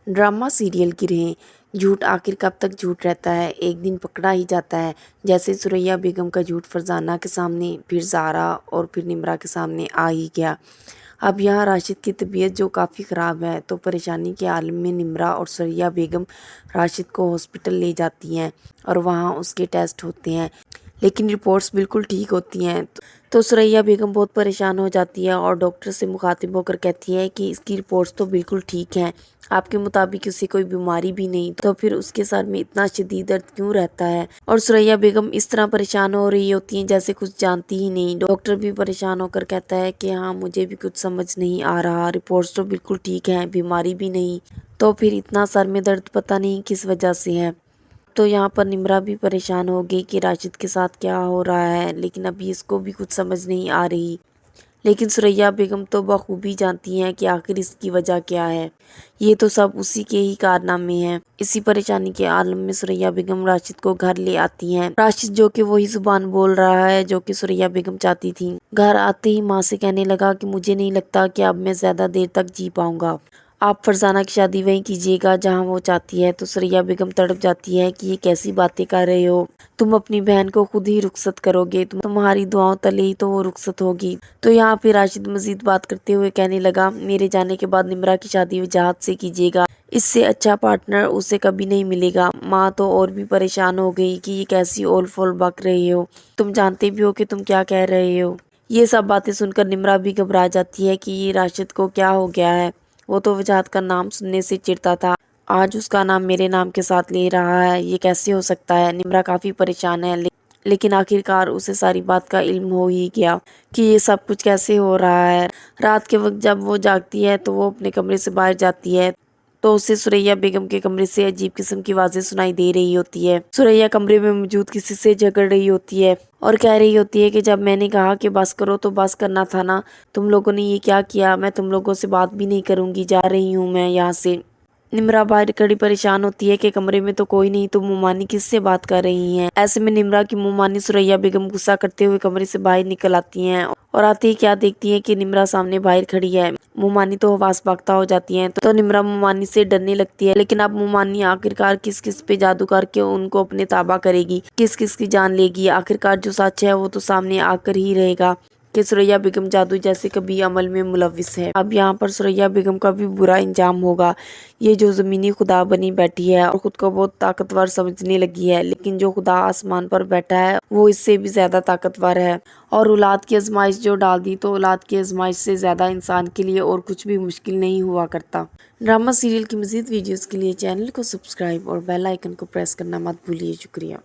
Drama serial की रहें। झूठ आखिर कब तक झूठ रहता है, एक दिन पकड़ा ही जाता है। जैसे सुरैया बेगम का झूठ फरजाना के सामने, फिर ज़ारा और फिर निम्रा के सामने आ ही गया। अब यहाँ राशिद की तबीयत जो काफ़ी ख़राब है, तो परेशानी के आलम में निम्रा और सुरैया बेगम राशिद को हॉस्पिटल ले जाती हैं और वहाँ उसके टेस्ट होते हैं, लेकिन रिपोर्ट्स बिल्कुल ठीक होती हैं। तो सुरैया बेगम बहुत परेशान हो जाती है और डॉक्टर से मुखातिब होकर कहती है कि इसकी रिपोर्ट्स तो बिल्कुल ठीक हैं, आपके मुताबिक उसे कोई बीमारी भी नहीं, तो फिर उसके सर में इतना शदीद दर्द क्यों रहता है। और सुरैया बेगम इस तरह परेशान हो रही होती हैं जैसे कुछ जानती ही नहीं। डॉक्टर भी परेशान होकर कहता है कि हाँ, मुझे भी कुछ समझ नहीं आ रहा, रिपोर्ट्स तो बिल्कुल ठीक हैं, बीमारी भी नहीं, तो फिर इतना सर में दर्द पता नहीं किस वजह से है। तो यहाँ पर निम्रा भी परेशान हो गई कि राशिद के साथ क्या हो रहा है, लेकिन अभी इसको भी कुछ समझ नहीं आ रही। लेकिन सुरैया बेगम तो बखूबी जानती हैं कि आखिर इसकी वजह क्या है। ये तो सब उसी के ही कारनामे हैं। इसी परेशानी के आलम में सुरैया बेगम राशिद को घर ले आती हैं। राशिद जो कि वही जुबान बोल रहा है जो कि सुरैया बेगम चाहती थी। घर आते ही माँ से कहने लगा कि मुझे नहीं लगता कि अब मैं ज़्यादा देर तक जी पाऊंगा, आप फरजाना की शादी वहीं कीजिएगा जहां वो चाहती है। तो सुरैया बेगम तड़प जाती है कि ये कैसी बातें कर रहे हो, तुम अपनी बहन को खुद ही रुखसत करोगे, तुम्हारी दुआओं तले ही तो वो रुखसत होगी। तो यहाँ पे राशिद मजीद बात करते हुए कहने लगा, मेरे जाने के बाद निम्रा की शादी वजाहत से कीजिएगा, इससे अच्छा पार्टनर उसे कभी नहीं मिलेगा। माँ तो और भी परेशान हो गई कि ये कैसी ओल फोल बक रहे हो, तुम जानते भी हो कि तुम क्या कह रहे हो। ये सब बातें सुनकर निम्रा भी घबरा जाती है कि ये राशिद को क्या हो गया है। वो तो वजाहत का नाम सुनने से चिढ़ता था, आज उसका नाम मेरे नाम के साथ ले रहा है, ये कैसे हो सकता है। निम्रा काफ़ी परेशान है, लेकिन आखिरकार उसे सारी बात का इल्म हो ही गया कि ये सब कुछ कैसे हो रहा है। रात के वक्त जब वो जागती है तो वो अपने कमरे से बाहर जाती है, तो उसे सुरैया बेगम के कमरे से अजीब किस्म की आवाज़ें सुनाई दे रही होती है। सुरैया कमरे में मौजूद किसी से झगड़ रही होती है और कह रही होती है कि जब मैंने कहा कि बस करो तो बस करना था ना, तुम लोगों ने ये क्या किया, मैं तुम लोगों से बात भी नहीं करूंगी, जा रही हूँ मैं यहाँ से। निम्रा बाहर खड़ी परेशान होती है कि कमरे में तो कोई नहीं, तो मुमानी किससे बात कर रही हैं। ऐसे में निम्रा की मुमानी सुरैया बेगम गुस्सा करते हुए कमरे से बाहर निकल आती हैं और आते ही क्या देखती हैं कि निम्रा सामने बाहर खड़ी है। मुमानी तो हवास बाख्ता हो जाती हैं, तो निम्रा मुमानी से डरने लगती है। लेकिन अब मुमानी आखिरकार किस किस पे जादू करके उनको अपने ताबा करेगी, किस किस की जान लेगी। आखिरकार जो सच है वो तो सामने आकर ही रहेगा कि सुरैया बेगम जादू जैसे कभी अमल में मुलविस है। अब यहाँ पर सुरैया बेगम का भी बुरा इंजाम होगा। ये जो ज़मीनी खुदा बनी बैठी है और खुद को बहुत ताकतवर समझने लगी है, लेकिन जो खुदा आसमान पर बैठा है वो इससे भी ज़्यादा ताकतवर है। और औलाद की आजमाइश जो डाल दी, तो औलाद की आजमाइश से ज़्यादा इंसान के लिए और कुछ भी मुश्किल नहीं हुआ करता। ड्रामा सीरियल की मज़ीद वीडियोज़ के लिए चैनल को सब्सक्राइब और बेल आइकन को प्रेस करना मत भूलिए। शुक्रिया।